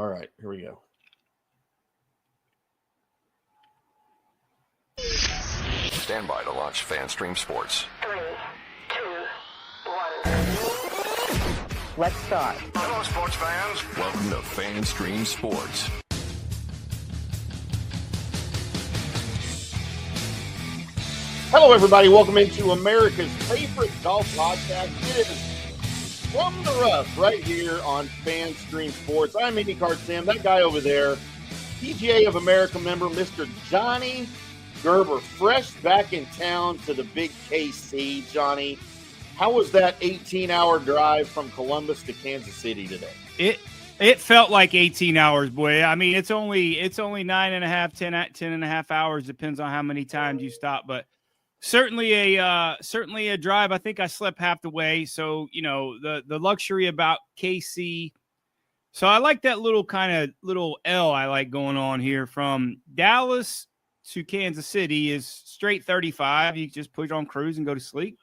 right, here we go. Stand by to launch FanStream Sports. 3, 2, 1. Let's start. Hello, sports fans. Welcome to FanStream Sports. Hello, everybody. Welcome into America's favorite golf podcast. It is From the Rough right here on FanStream Sports. I'm IndyCarTim. That guy over there, PGA of America member, Mr. Johnny Gerber, fresh back in town to the big KC. Johnny, how was that 18-hour drive from Columbus to Kansas City today? It felt like 18 hours, boy. I mean, it's only 9.5, 10 and a half hours. Depends on how many times you stop, but certainly a drive. I think I slept half the way. So, you know, the luxury about KC. So I like that little L I like going on here from Dallas to Kansas City is straight 35. You just put it on cruise and go to sleep.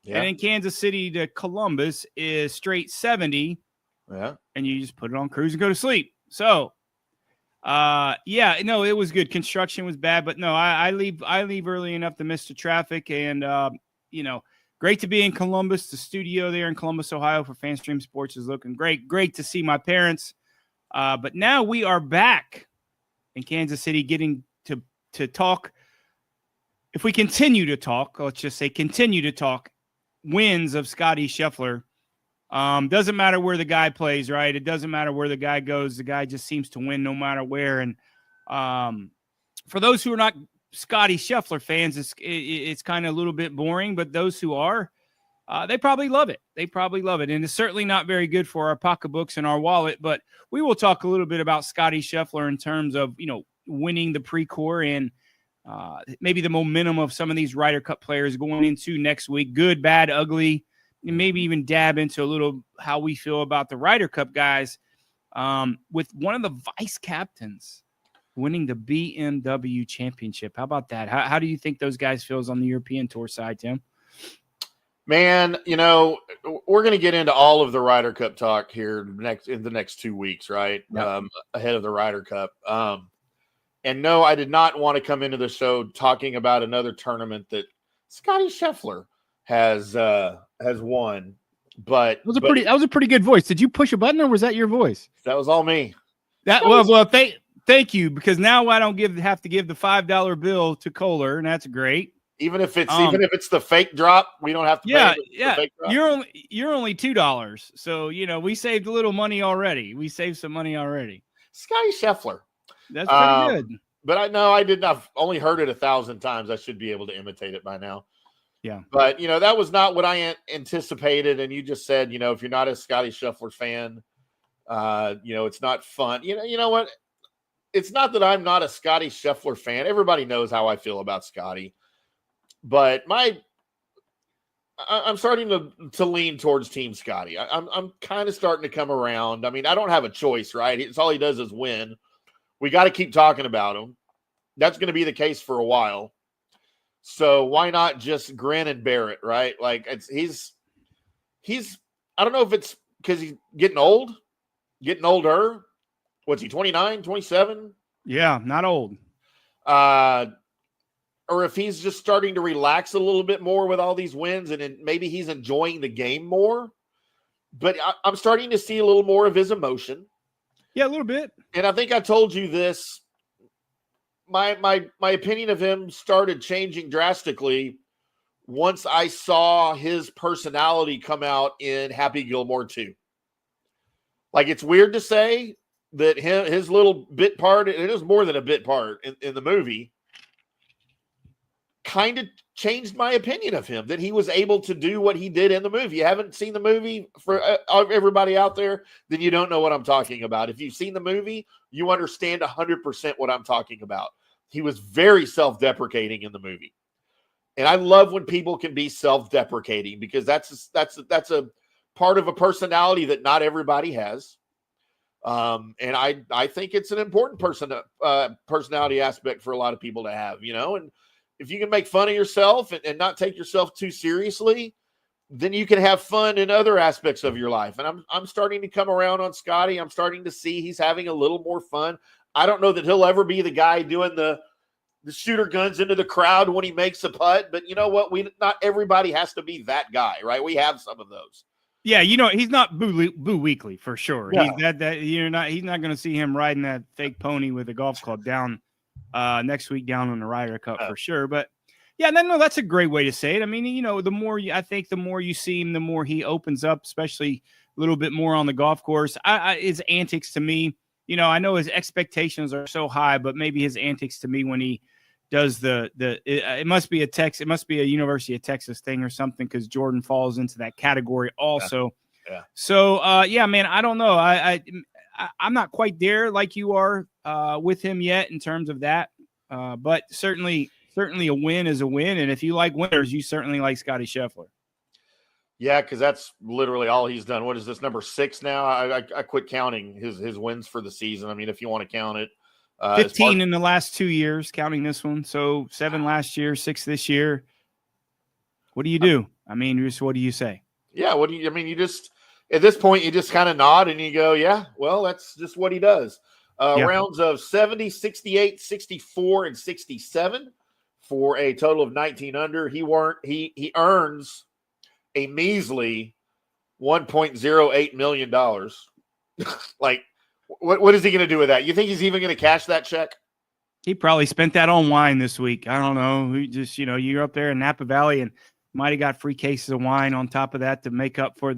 Yeah. And then Kansas City to Columbus is straight 70. Yeah. And you just put it on cruise and go to sleep. So, it was good. Construction was bad, but no, I leave early enough to miss the traffic. And, great to be in Columbus. The studio there in Columbus, Ohio for FanStream Sports is looking great. Great to see my parents. But now we are back in Kansas City getting to talk. If we continue to talk, let's just say continue to talk wins of Scottie Scheffler. Doesn't matter where the guy plays, right? It doesn't matter where the guy goes. The guy just seems to win no matter where. And for those who are not Scottie Scheffler fans, it's kind of a little bit boring, but those who are, they probably love it. They probably love it. And it's certainly not very good for our pocketbooks and our wallet, but we will talk a little bit about Scottie Scheffler in terms of, winning the Procore and maybe the momentum of some of these Ryder Cup players going into next week. Good, bad, ugly. And maybe even dab into a little how we feel about the Ryder Cup guys with one of the vice captains winning the BMW Championship. How about that? How do you think those guys feels on the European Tour side, Tim? Man, we're going to get into all of the Ryder Cup talk here in the next 2 weeks, right? Yep. Ahead of the Ryder Cup. And no, I did not want to come into the show talking about another tournament that Scottie Scheffler has won, but that was a pretty good voice. Did you push a button or was that your voice? That was all me. Thank you, because now I don't have to give the $5 bill to Kohler, and that's great. Even if it's the fake drop, we don't have to pay the fake drop. You're only $2, so we saved a little money already. We saved some money already. Scottie Scheffler, that's pretty good. But I know I did not only heard it 1,000 times. I should be able to imitate it by now. Yeah. But, that was not what I anticipated. And you just said, if you're not a Scottie Scheffler fan, it's not fun. You know what? It's not that I'm not a Scottie Scheffler fan. Everybody knows how I feel about Scottie. But I'm starting to lean towards Team Scottie. I'm kind of starting to come around. I mean, I don't have a choice, right? It's all he does is win. We got to keep talking about him. That's going to be the case for a while. So why not just grin and bear it, right? Like he's I don't know if it's because he's getting older. What's he, 29, 27? Yeah, not old. Or if he's just starting to relax a little bit more with all these wins and maybe he's enjoying the game more. But I'm starting to see a little more of his emotion. Yeah, a little bit. And I think I told you this. My opinion of him started changing drastically once I saw his personality come out in Happy Gilmore 2. Like, it's weird to say that his little bit part, and it was more than a bit part in the movie, kind of changed my opinion of him, that he was able to do what he did in the movie. You haven't seen the movie, for everybody out there, then you don't know what I'm talking about. If you've seen the movie, you understand 100% what I'm talking about. He was very self-deprecating in the movie. And I love when people can be self-deprecating because that's a part of a personality that not everybody has. And I think it's an important personality aspect for a lot of people to have, and if you can make fun of yourself and not take yourself too seriously, then you can have fun in other aspects of your life. And I'm starting to come around on Scottie. I'm starting to see he's having a little more fun. I don't know that he'll ever be the guy doing the shooter guns into the crowd when he makes a putt, but you know what? Not everybody has to be that guy, right? We have some of those. Yeah, he's not Boo Weekly for sure. Yeah. He's not going to see him riding that fake pony with a golf club down next week down on the Ryder Cup for sure. But yeah, no, that's a great way to say it. I mean, the more you see him, the more he opens up, especially a little bit more on the golf course. His antics to me, I know his expectations are so high, but maybe his antics to me when he does it must be a University of Texas thing or something, because Jordan falls into that category also. Yeah. So man, I don't know. I'm not quite there like you are with him yet in terms of that. But certainly a win is a win. And if you like winners, you certainly like Scottie Scheffler. Yeah, because that's literally all he's done. What is this, number 6 now? I quit counting his wins for the season. I mean, if you want to count it. 15 in the last 2 years, counting this one. So 7 last year, 6 this year. What do you do? I mean, what do you say? Yeah, you just at this point, you just kind of nod and you go, yeah, well, that's just what he does. Rounds of 70, 68, 64, and 67 for a total of 19 under. He earns a measly $1.08 million. Like, what is he going to do with that? You think he's even going to cash that check? He probably spent that on wine this week. I don't know. He just, you're up there in Napa Valley and might have got free cases of wine on top of that to make up for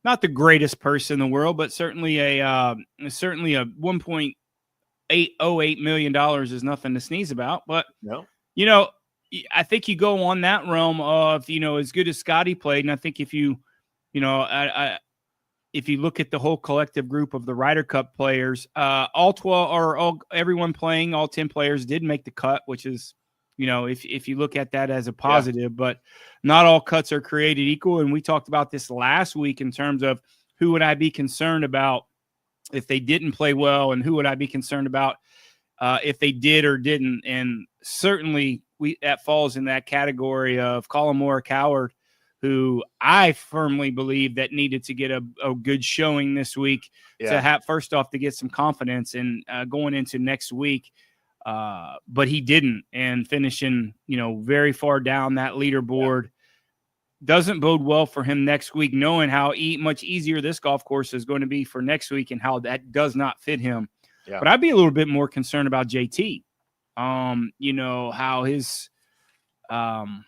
not the greatest purse in the world, but certainly a $1.808 million is nothing to sneeze about. But no. I think you go on that realm of, as good as Scottie played. And I think if you look at the whole collective group of the Ryder Cup players, everyone playing, all 10 players did make the cut, which is, if you look at that as a positive, but not all cuts are created equal. And we talked about this last week in terms of who would I be concerned about if they didn't play well, and who would I be concerned about if they did or didn't. And certainly that falls in that category of Colin Morikawa, who I firmly believe that needed to get a good showing this week to have, first off, to get some confidence and going into next week. But he didn't, and finishing, very far down that leaderboard doesn't bode well for him next week, knowing how much easier this golf course is going to be for next week and how that does not fit him. Yeah. But I'd be a little bit more concerned about JT. How his, man,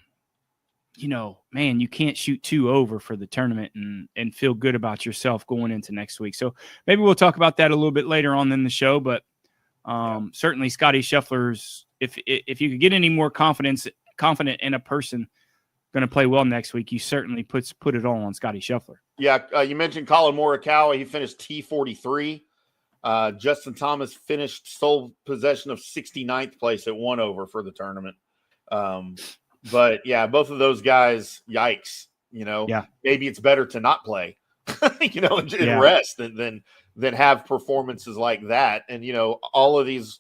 you can't shoot 2 over for the tournament and feel good about yourself going into next week. So maybe we'll talk about that a little bit later on in the show, but certainly Scottie Scheffler's, if you could get any more confident in a person going to play well next week, you certainly put it all on Scottie Scheffler. Yeah. You mentioned Colin Morikawa. He finished T43. Justin Thomas finished sole possession of 69th place at 1 over for the tournament. But yeah, both of those guys, yikes, maybe it's better to not play, and rest than have performances like that. And, all of these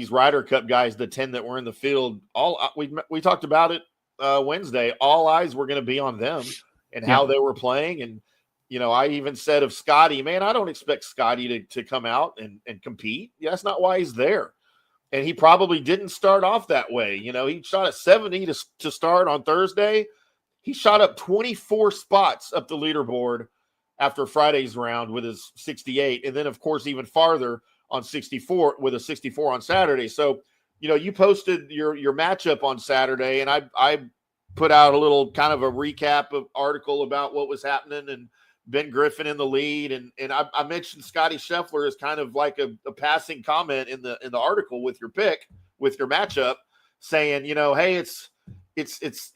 Ryder Cup guys, the 10 that were in the field, we talked about it Wednesday, all eyes were going to be on them and how they were playing. And, I even said of Scottie, man, I don't expect Scottie to come out and compete. Yeah, that's not why he's there. And he probably didn't start off that way. He shot a 70 to start on Thursday. He shot up 24 spots up the leaderboard after Friday's round with his 68. And then, of course, even farther on 64 with a 64 on Saturday. So, you posted your matchup on Saturday, and I put out a little kind of a recap of article about what was happening, and Ben Griffin in the lead. And I mentioned Scottie Scheffler as kind of like a passing comment in the article with your pick, with your matchup, saying, hey, it's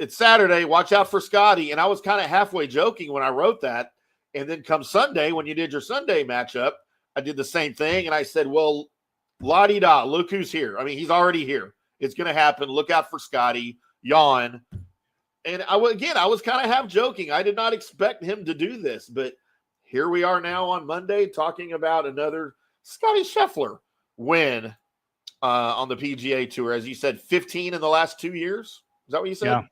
Saturday, watch out for Scottie. And I was kind of halfway joking when I wrote that. And then come Sunday, when you did your Sunday matchup, I did the same thing. And I said, well, la-di-da, look who's here. I mean, he's already here. It's going to happen. Look out for Scottie. Yawn. And I was kind of half joking. I did not expect him to do this, but here we are now on Monday talking about another Scottie Scheffler win on the PGA Tour. As you said, 15 in the last 2 years. Is that what you said?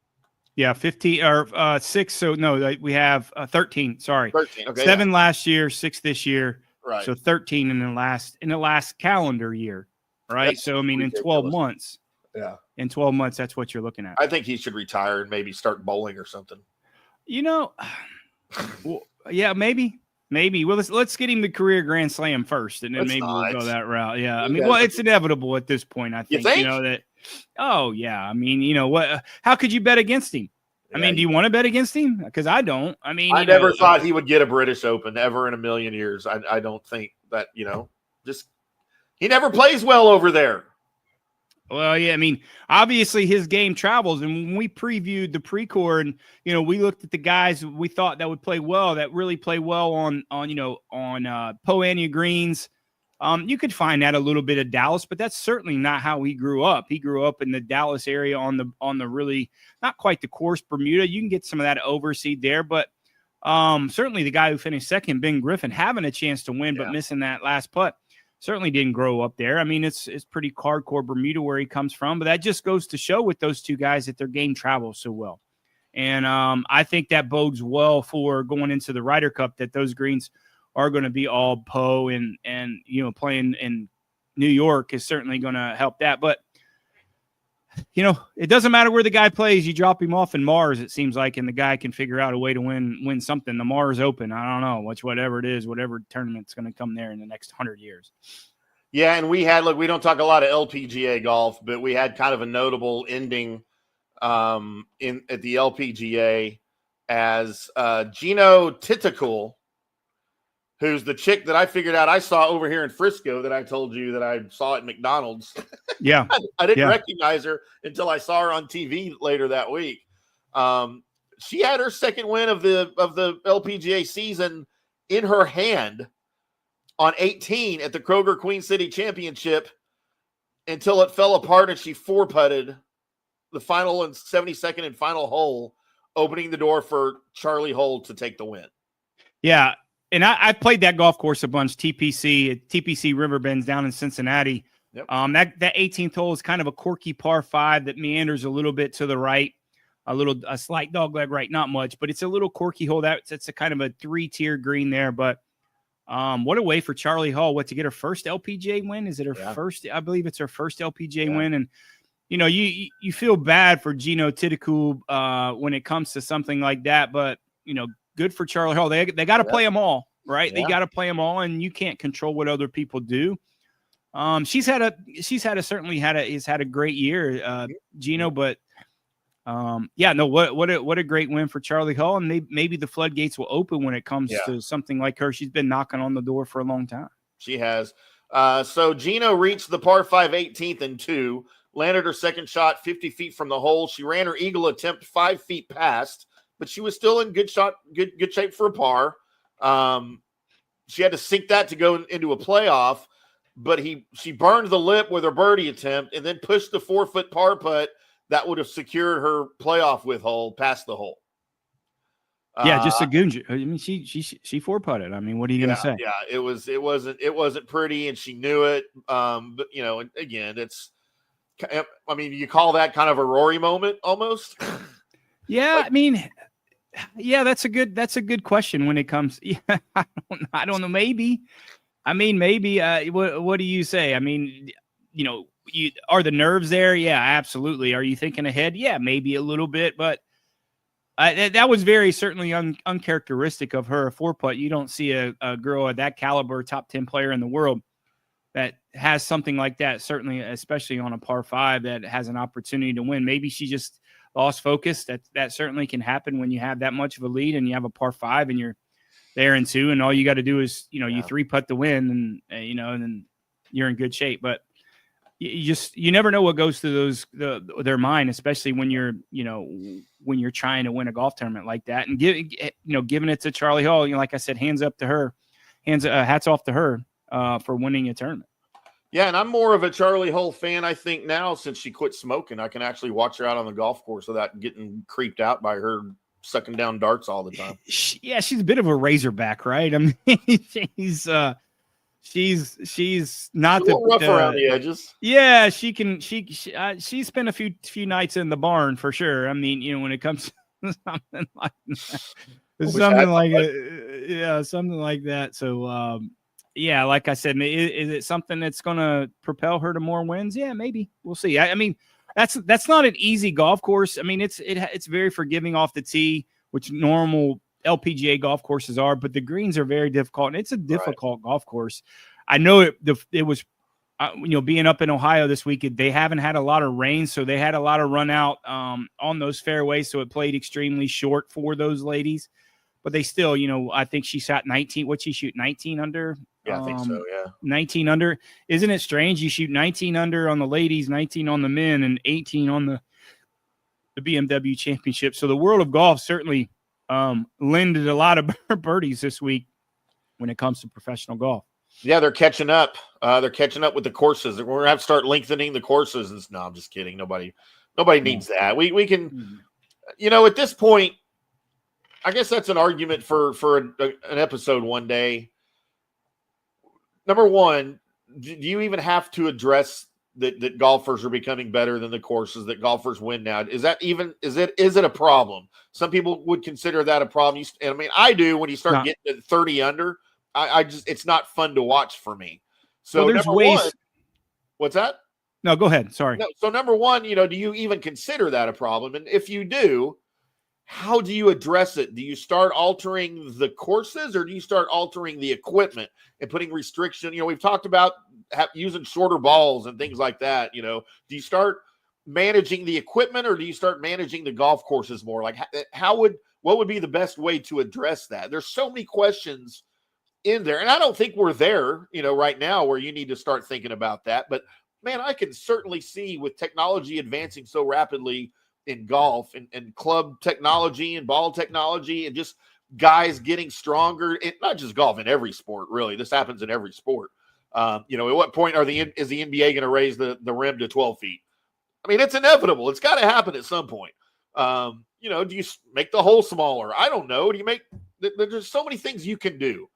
Yeah, 15 or 6. So no, we have 13. Sorry, 13. Okay, 7 last year, 6 this year. Right. So 13 in the last calendar year, right? That's so I mean, ridiculous. in 12 months. Yeah. In 12 months, that's what you're looking at. I think he should retire and maybe start bowling or something. Well, yeah, maybe. Well, let's get him the career Grand Slam first, and then we'll go that route. Yeah, I mean, it's inevitable at this point. I think, that. Oh yeah, I mean, what? How could you bet against him? I mean, do you want to bet against him? Because I don't. I mean, I never thought he would get a British Open ever in a million years. I don't think that, just he never plays well over there. Well, yeah, I mean, obviously his game travels. And when we previewed the Procore and, we looked at the guys we thought that would play well, that really play well on Poania greens. You could find that a little bit of Dallas, but that's certainly not how he grew up. He grew up in the Dallas area on the really not quite the course Bermuda. You can get some of that overseed there, but certainly the guy who finished second, Ben Griffin, having a chance to win, but missing that last putt. Certainly didn't grow up there. I mean, it's pretty hardcore Bermuda where he comes from, but that just goes to show with those two guys that their game travels so well. And I think that bodes well for going into the Ryder Cup, that those greens are going to be all Poe and playing in New York is certainly going to help that. But, it doesn't matter where the guy plays. You drop him off in Mars, it seems like, and the guy can figure out a way to win something. The Mars Open, I don't know, whatever it is, whatever tournament's going to come there in the next 100 years. Yeah, and we don't talk a lot of LPGA golf, but we had kind of a notable ending at the LPGA as Jeeno Thitikul, who's the chick that I figured out I saw over here in Frisco that I told you that I saw at McDonald's. Yeah. I didn't recognize her until I saw her on TV later that week. She had her second win of the LPGA season in her hand on 18 at the Kroger Queen City Championship until it fell apart and she 4-putted the final and 72nd and final hole, opening the door for Charley Hull to take the win. Yeah. And I played that golf course a bunch, TPC Riverbends down in Cincinnati. Yep. That 18th hole is kind of a quirky par 5 that meanders a little bit to the right, a slight dogleg right, not much, but it's a little quirky hole. It's a kind of a 3-tier green there. But what a way for Charley Hull to get her first LPGA win. Is it her first? I believe it's her first LPGA win. And you feel bad for Jeeno Thitikul when it comes to something like that, but good for Charley Hull. They got to play them all, right? Yeah. They got to play them all, and you can't control what other people do. He's had a great year, Jeeno, but what a great win for Charley Hull, and maybe the floodgates will open when it comes to something like her. She's been knocking on the door for a long time. She has. So Jeeno reached the par 5 18th and 2, landed her second shot 50 feet from the hole. She ran her eagle attempt 5 feet past, but she was still in good shape for a par. She had to sink that to go into a playoff, but she burned the lip with her birdie attempt and then pushed the 4-foot par putt that would have secured her playoff with hole past the hole. Just a goon. I mean, she 4-putted. I mean, what are you going to say? Yeah, it wasn't pretty, and she knew it. But again, you call that kind of a Rory moment almost. Yeah, I mean, that's a good question when it comes. Yeah, I don't know. Maybe. I mean, maybe. What do you say? I mean, are the nerves there? Yeah, absolutely. Are you thinking ahead? Yeah, maybe a little bit, but that was very certainly uncharacteristic of her. A 4-putt. You don't see a girl of that caliber, top 10 player in the world, that has something like that. Certainly, especially on a par 5, that has an opportunity to win. Maybe she just lost focus. That certainly can happen when you have that much of a lead and you have a par 5 and you're there in 2, and all you got to do is you 3-putt the win, and and then you're in good shape. But you never know what goes through their mind, especially when you're trying to win a golf tournament like that. And giving it to Charley Hull, like I said, hats off to her for winning a tournament. Yeah, and I'm more of a Charley Hull fan, I think, now since she quit smoking. I can actually watch her out on the golf course without getting creeped out by her sucking down darts all the time. Yeah, she's a bit of a razorback, right? I mean, she's not a little rough around the edges. Yeah, she spent a few nights in the barn for sure. I mean, when it comes to something like that, something like that. So, yeah, like I said, is it something that's going to propel her to more wins? Yeah, maybe. We'll see. I mean, that's not an easy golf course. I mean, it's very forgiving off the tee, which normal LPGA golf courses are, but the greens are very difficult, and it's a difficult golf course. I know it was, being up in Ohio this week, they haven't had a lot of rain, so they had a lot of run out on those fairways, so it played extremely short for those ladies. But they still, I think she shot 19. What'd she shoot? 19 under? Yeah, I think so, yeah. 19 under. Isn't it strange? You shoot 19 under on the ladies, 19 on the men, and 18 on the BMW Championship. So the world of golf certainly lended a lot of birdies this week when it comes to professional golf. Yeah, they're catching up. They're catching up with the courses. We're going to have to start lengthening the courses. No, I'm just kidding. Nobody needs that. We can, at this point, I guess that's an argument for an episode one day. Number one, do you even have to address that golfers are becoming better than the courses, that golfers win now? Is it a problem? Some people would consider that a problem. I mean, I do. When you start getting to 30 under, I just, it's not fun to watch for me. So there's ways. One, what's that? No, go ahead. Sorry. No, so number one, do you even consider that a problem? And if you do, how do you address it? Do you start altering the courses, or do you start altering the equipment and putting restriction? We've talked about using shorter balls and things like that. Do you start managing the equipment, or do you start managing the golf courses more? Like, what would be the best way to address that? There's so many questions in there, and I don't think we're there, right now, where you need to start thinking about that. But man, I can certainly see, with technology advancing so rapidly in golf and club technology and ball technology, and just guys getting stronger, and not just golf, in every sport, really. This happens in every sport. At what point is the NBA going to raise the rim to 12 feet? I mean, it's inevitable. It's got to happen at some point. Do you make the hole smaller? I don't know. There's so many things you can do,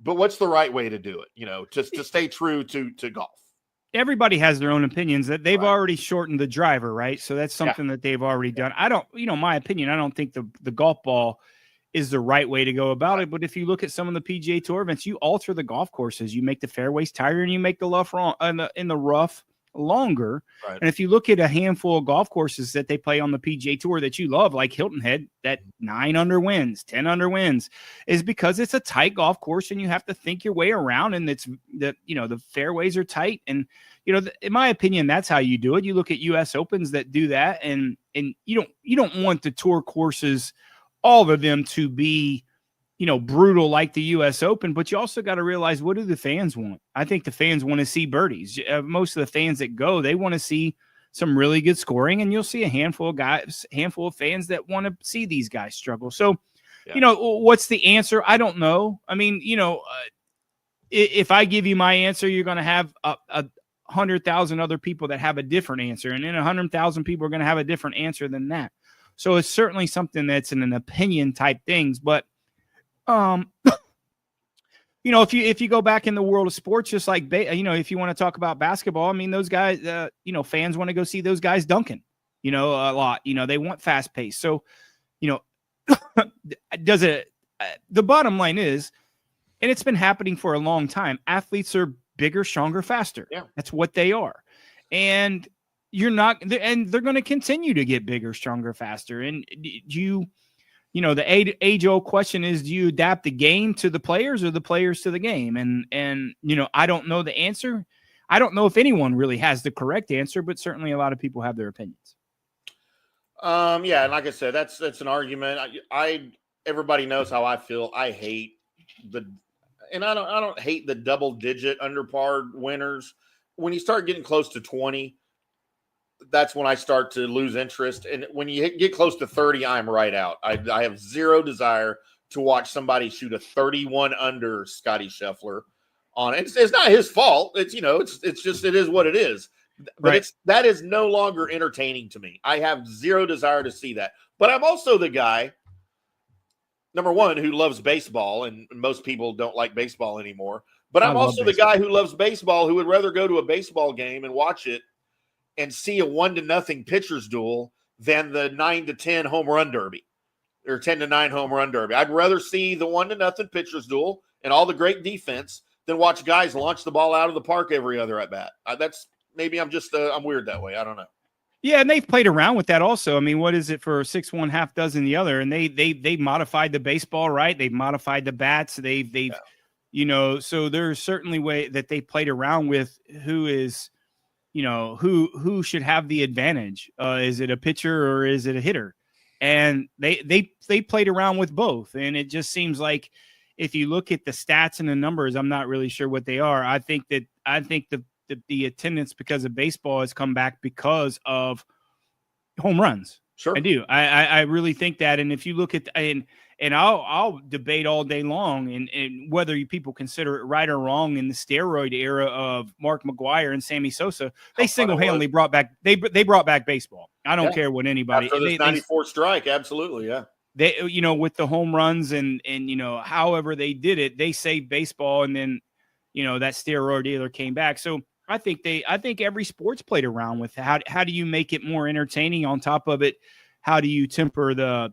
but what's the right way to do it? Just to stay true to golf. Everybody has their own opinions. That they've already shortened the driver, right? So that's something that they've already done. I don't, my opinion, I don't think the golf ball is the right way to go about it. But if you look at some of the PGA Tour events, you alter the golf courses. You make the fairways tighter, and you make the in the rough longer. Right. And if you look at a handful of golf courses that they play on the PGA Tour that you love, like Hilton Head, that 9 under wins, 10 under wins, is because it's a tight golf course, and you have to think your way around, and the fairways are tight. And in my opinion, that's how you do it. You look at U.S. Opens that do that, and you don't want the tour courses, all of them, to be brutal like the U.S. Open, but you also got to realize, what do the fans want? I think the fans want to see birdies. Most of the fans that go, they want to see some really good scoring, and you'll see a handful of fans that want to see these guys struggle. So, what's the answer? I don't know. I mean, if I give you my answer, you're going to have a 100,000 other people that have a different answer, and then 100,000 people are going to have a different answer than that. So it's certainly something that's an opinion type things, but if you go back in the world of sports, just like, if you want to talk about basketball, I mean, those guys, fans want to go see those guys dunking, a lot, they want fast pace. So, does it, the bottom line is, and it's been happening for a long time, athletes are bigger, stronger, faster. Yeah. That's what they are. And they're going to continue to get bigger, stronger, faster. And the age-old question is, do you adapt the game to the players or the players to the game? And I don't know the answer. I don't know if anyone really has the correct answer, but certainly a lot of people have their opinions. Yeah, and like I said, that's an argument. Everybody knows how I feel. I hate I don't hate the double-digit under par winners. When you start getting close to 20, that's when I start to lose interest. And when you get close to 30, I'm right out. I have zero desire to watch somebody shoot a 31 under Scottie Scheffler on it. It's not his fault. It's just, it is what it is. But that is no longer entertaining to me. I have zero desire to see that. But I'm also the guy, number one, who loves baseball, and most people don't like baseball anymore. But I I'm love also the baseball. guy who loves baseball, who would rather go to a baseball game and watch it and see a 1-0 pitcher's duel than the 9-10 home run derby or 10-9 home run derby. I'd rather see the 1-0 pitcher's duel and all the great defense than watch guys launch the ball out of the park every other at bat. That's maybe I'm just I'm weird that way. I don't know. Yeah, and they've played around with that also. I mean, what is it for 6 1 half dozen the other? And they modified the baseball, right? They've modified the bats. They've so there's certainly way that they played around with who is, who should have the advantage. Is it a pitcher or is it a hitter? And they played around with both. And it just seems like if you look at the stats and the numbers, I'm not really sure what they are. I think the attendance because of baseball has come back because of home runs. Sure. I do. I really think that. And if you look at, and I'll debate all day long and whether people consider it right or wrong in the steroid era of Mark McGwire and Sammy Sosa, they single-handedly brought back baseball. I don't care what anybody. After this 94 strike. Absolutely. Yeah. They, with the home runs and however they did it, they saved baseball. And then, that steroid dealer came back. So I think every sport's played around with how do you make it more entertaining? On top of it, how do you temper the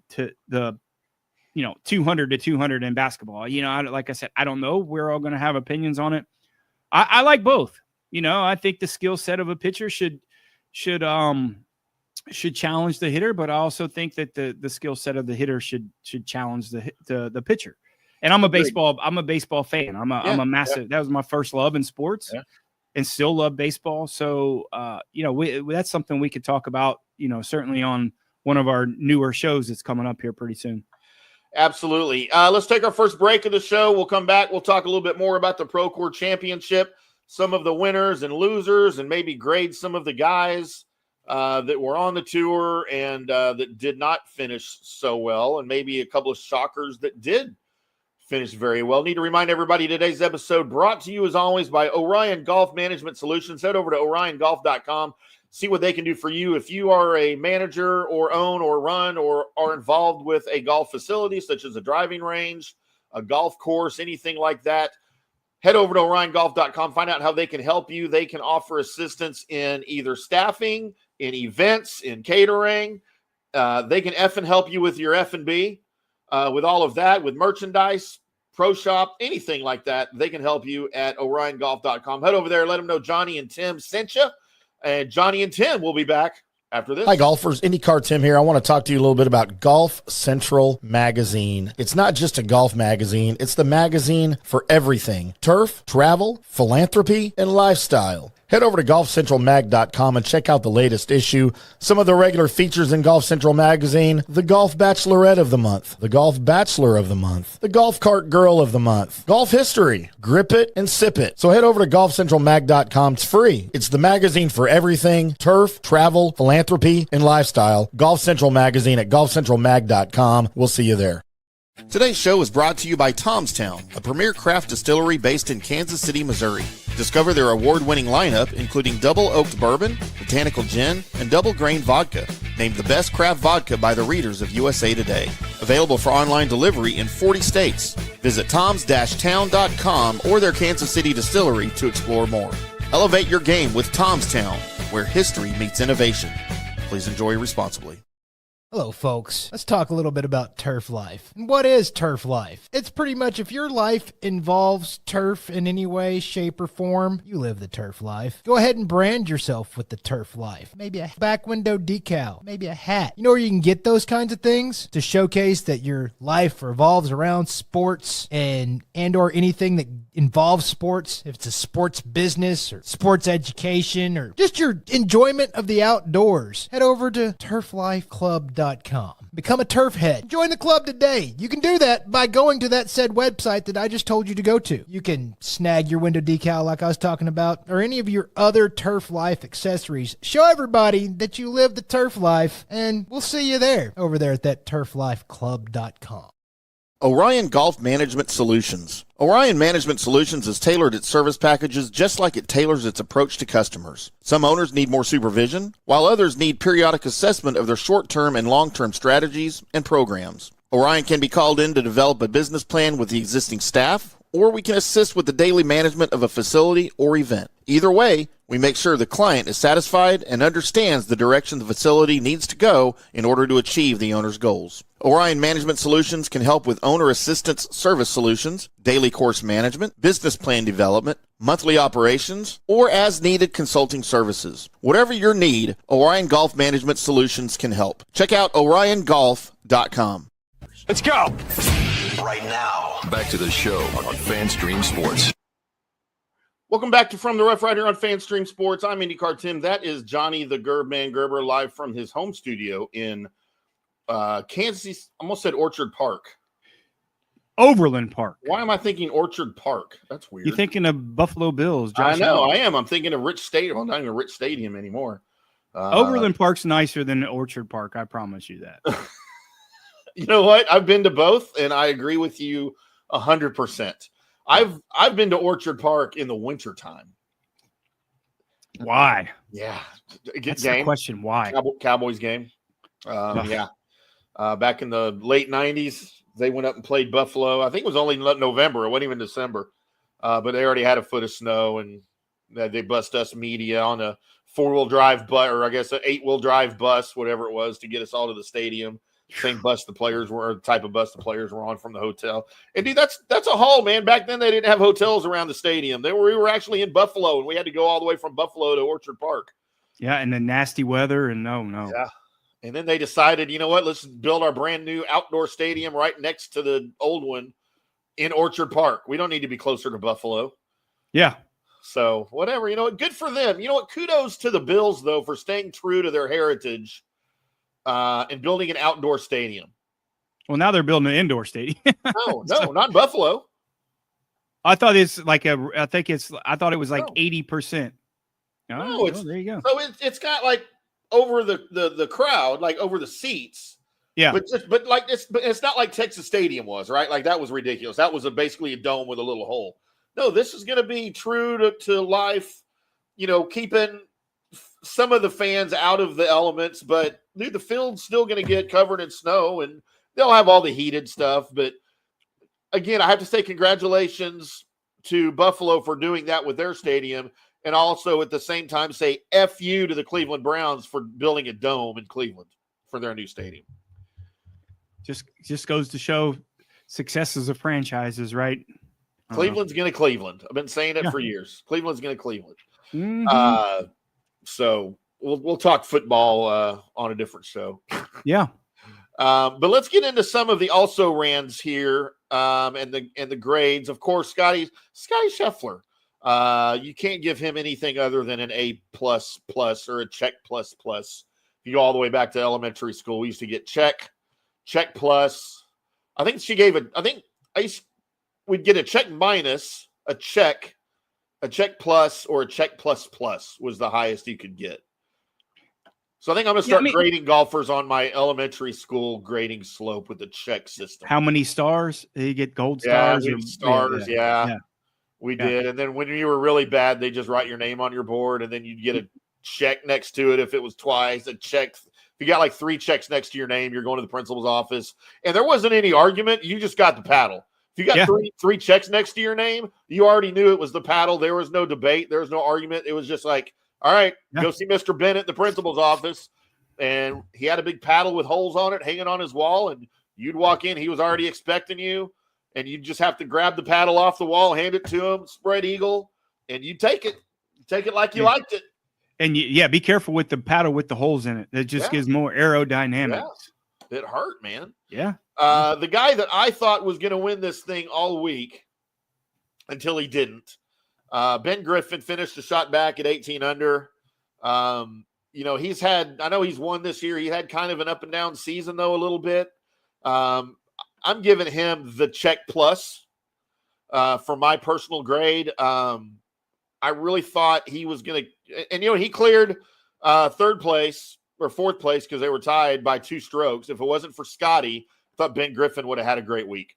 200 to 200 in basketball? Like I said, I don't know. We're all going to have opinions on it. I like both. I think the skill set of a pitcher should challenge the hitter, but I also think that the skill set of the hitter should challenge the pitcher. And I'm a baseball fan. I'm a massive. That was my first love in sports. Yeah. And still love baseball. So, that's something we could talk about, certainly on one of our newer shows that's coming up here pretty soon. Absolutely. Let's take our first break of the show. We'll come back. We'll talk a little bit more about the Procore Championship, some of the winners and losers, and maybe grade some of the guys that were on the tour and that did not finish so well, and maybe a couple of shockers that did finished very well. Need to remind everybody today's episode brought to you as always by Orion Golf Management Solutions. Head over to oriongolf.com. See what they can do for you. If you are a manager or own or run or are involved with a golf facility such as a driving range, a golf course, anything like that, head over to oriongolf.com. Find out how they can help you. They can offer assistance in either staffing, in events, in catering. They can effing help you with your F&B. With all of that, with merchandise, pro shop, anything like that, they can help you at oriongolf.com. Head over there, let them know Johnny and Tim sent you, and Johnny and Tim will be back after this. Hi, golfers. IndyCarTim here. I want to talk to you a little bit about Golf Central Magazine. It's not just a golf magazine. It's the magazine for everything: turf, travel, philanthropy, and lifestyle. Head over to golfcentralmag.com and check out the latest issue. Some of the regular features in Golf Central Magazine: the Golf Bachelorette of the Month, the Golf Bachelor of the Month, the Golf Cart Girl of the Month, Golf History, Grip It and Sip It. So head over to golfcentralmag.com. It's free. It's the magazine for everything: turf, travel, philanthropy, and lifestyle. Golf Central Magazine at golfcentralmag.com. We'll see you there. Today's show is brought to you by Tomstown, a premier craft distillery based in Kansas City, Missouri. Discover their award-winning lineup, including double oaked bourbon, botanical gin, and double grain vodka, named the best craft vodka by the readers of USA Today. Available for online delivery in 40 states. Visit toms-town.com or their Kansas City distillery to explore more. Elevate your game with Tomstown, where history meets innovation. Please enjoy responsibly. Hello, folks. Let's talk a little bit about turf life. And what is turf life? It's pretty much if your life involves turf in any way, shape, or form, you live the turf life. Go ahead and brand yourself with the turf life. Maybe a back window decal, maybe a hat. You know where you can get those kinds of things to showcase that your life revolves around sports and or anything that involves sports. If it's a sports business or sports education or just your enjoyment of the outdoors, head over to turflifeclub.com. Become a turf head. Join the club today. You can do that by going to that said website that I just told you to go to. You can snag your window decal like I was talking about, or any of your other turf life accessories. Show everybody that you live the turf life, and we'll see you there over there at that turflifeclub.com. Orion Golf Management Solutions. Orion Management Solutions has tailored its service packages just like it tailors its approach to customers. Some owners need more supervision, while others need periodic assessment of their short-term and long-term strategies and programs. Orion can be called in to develop a business plan with the existing staff or we can assist with the daily management of a facility or event. Either way, we make sure the client is satisfied and understands the direction the facility needs to go in order to achieve the owner's goals. Orion Management Solutions can help with owner assistance service solutions, daily course management, business plan development, monthly operations, or as-needed consulting services. Whatever your need, Orion Golf Management Solutions can help. Check out oriongolf.com. Let's go. Right now, back to the show on FanStream Sports. Welcome back to From the Rough right here on FanStream Sports. I'm IndyCarTim. That is Johnny the Gerbman Gerber live from his home studio in Kansas. Almost said Orchard Park. Overland Park. Why am I thinking Orchard Park? That's weird. You're thinking of Buffalo Bills. I Josh know, Allen. I am. I'm thinking of Rich Stadium. I'm not even Rich Stadium anymore. Overland Park's nicer than Orchard Park. I promise you that. You know what? I've been to both, and I agree with you 100%. I've been to Orchard Park in the wintertime. Why? Yeah. That's the question. Why? Cowboys game. Yeah. Back in the late 90s, they went up and played Buffalo. I think it was only November. It wasn't even December. But they already had a foot of snow, and they bust us media on a 4-wheel drive bus, or I guess an 8-wheel drive bus, whatever it was, to get us all to the stadium. Same bus the players were, type of bus the players were on from the hotel. And dude, that's a haul, man. Back then they didn't have hotels around the stadium. We were actually in Buffalo, and we had to go all the way from Buffalo to Orchard Park. Yeah, and the nasty weather, and no. Yeah. And then they decided, you know what, let's build our brand new outdoor stadium right next to the old one in Orchard Park. We don't need to be closer to Buffalo. Yeah. So whatever, you know what, good for them. You know what, kudos to the Bills, though, for staying true to their heritage and building an outdoor stadium. Well, now they're building an indoor stadium. No, not Buffalo. I thought it's like I thought it was like 80%. No, there you go. So it's got like over the crowd, like over the seats. Yeah. But it's not like Texas Stadium was, right? Like that was ridiculous. That was basically a dome with a little hole. No, this is going to be true to life, you know, keeping some of the fans out of the elements, but dude, the field's still going to get covered in snow, and they'll have all the heated stuff. But again, I have to say congratulations to Buffalo for doing that with their stadium, and also at the same time say F you to the Cleveland Browns for building a dome in Cleveland for their new stadium. Just goes to show successes of franchises, right? Cleveland's going to Cleveland. I've been saying it for years. Cleveland's going to Cleveland. Mm-hmm. So we'll talk football on a different show. Yeah. But let's get into some of the also rans here and the grades. Of course, Scottie Scheffler. You can't give him anything other than an A++ or a check plus. If you go all the way back to elementary school, we used to get check plus. I think we'd get a check minus, a check plus, or a check plus was the highest you could get. So I think I'm going to start grading golfers on my elementary school grading slope with the check system. How many stars? Did you get gold stars? Yeah. We did. And then when you were really bad, they just write your name on your board, and then you'd get a check next to it if it was twice. A check. If you got like 3 checks next to your name, you're going to the principal's office. And there wasn't any argument. You just got the paddle. If you got three checks next to your name, you already knew it was the paddle. There was no debate. There was no argument. It was just like, all right, go see Mr. Bennett, the principal's office. And he had a big paddle with holes on it hanging on his wall. And you'd walk in. He was already expecting you. And you just have to grab the paddle off the wall, hand it to him, spread eagle, and you take it. You take it like you liked it. And be careful with the paddle with the holes in it. That just gives more aerodynamics. Yeah. It hurt, man. Yeah. The guy that I thought was going to win this thing all week until he didn't. Ben Griffin finished a shot back at 18 under. You know, I know he's won this year. He had kind of an up and down season though, a little bit. I'm giving him the check plus for my personal grade. I really thought he was going to, and he cleared third place or fourth place because they were tied by 2 strokes. If it wasn't for Scottie, I thought Ben Griffin would have had a great week.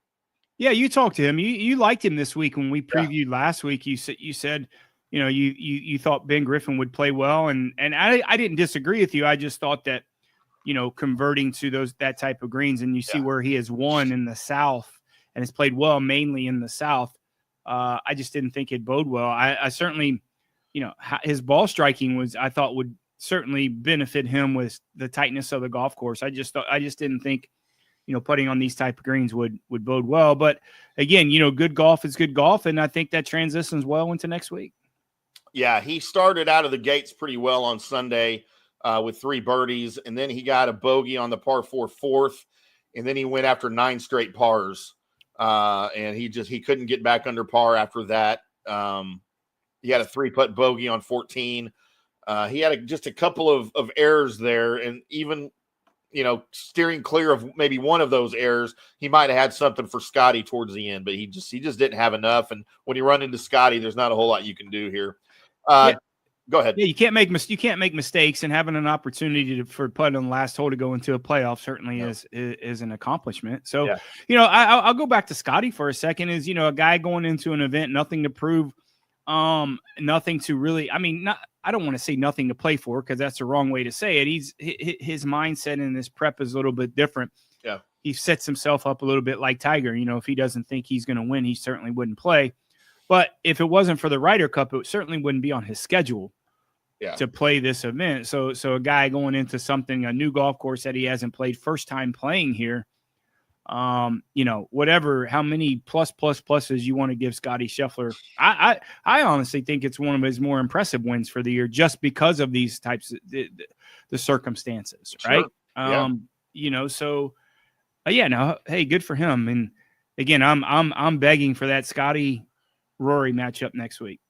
Yeah, you talked to him. You liked him this week when we previewed last week. You said, you thought Ben Griffin would play well, and I didn't disagree with you. I just thought that, converting to that type of greens, and you see where he has won in the South and has played well mainly in the South. I just didn't think it bode well. I certainly, his ball striking I thought would certainly benefit him with the tightness of the golf course. I just didn't think, putting on these type of greens would bode well. But again, good golf is good golf. And I think that transitions well into next week. Yeah, he started out of the gates pretty well on Sunday with 3 birdies, and then he got a bogey on the par 4 fourth, and then he went after 9 straight pars, and he couldn't get back under par after that. He had a 3-putt bogey on 14. He had just a couple of errors there, and even steering clear of maybe one of those errors, he might have had something for Scottie towards the end, but he just didn't have enough. And when you run into Scottie, there's not a whole lot you can do here. Go ahead. Yeah, you can't make mistakes, and having an opportunity for putt on the last hole to go into a playoff certainly is an accomplishment. So, I'll go back to Scottie for a second. Is a guy going into an event, nothing to prove, nothing to really. I mean, I don't want to say nothing to play for because that's the wrong way to say it. His mindset in this prep is a little bit different. Yeah, he sets himself up a little bit like Tiger. If he doesn't think he's going to win, he certainly wouldn't play. But if it wasn't for the Ryder Cup, it certainly wouldn't be on his schedule to play this event. So a guy going into a new golf course that he hasn't played, first time playing here, whatever, how many pluses you want to give Scottie Scheffler. I honestly think it's one of his more impressive wins for the year just because of these types of the circumstances, right? Hey, good for him. And again, I'm begging for that Scottie Rory matchup next week.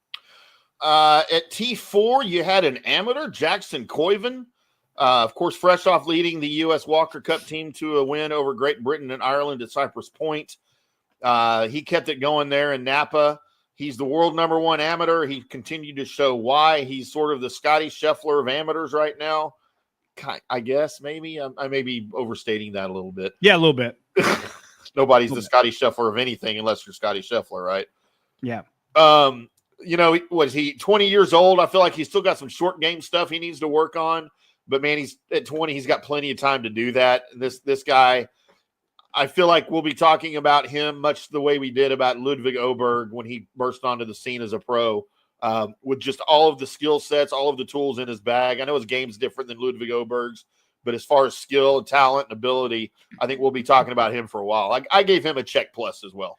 At T4, you had an amateur, Jackson Coyven, of course, fresh off leading the U.S. Walker Cup team to a win over Great Britain and Ireland at Cypress Point. He kept it going there in Napa. He's the world number 1 amateur. He continued to show why he's sort of the Scottie Scheffler of amateurs right now. I guess maybe I may be overstating that a little bit. Yeah, a little bit. Nobody's the Scottie Scheffler of anything unless you're Scottie Scheffler, right? Yeah. Was he 20 years old? I feel like he's still got some short game stuff he needs to work on. But man, he's at 20. He's got plenty of time to do that. This guy, I feel like we'll be talking about him much the way we did about Ludwig Oberg when he burst onto the scene as a pro, with just all of the skill sets, all of the tools in his bag. I know his game's different than Ludwig Oberg's, but as far as skill and talent and ability, I think we'll be talking about him for a while. I gave him a check plus as well.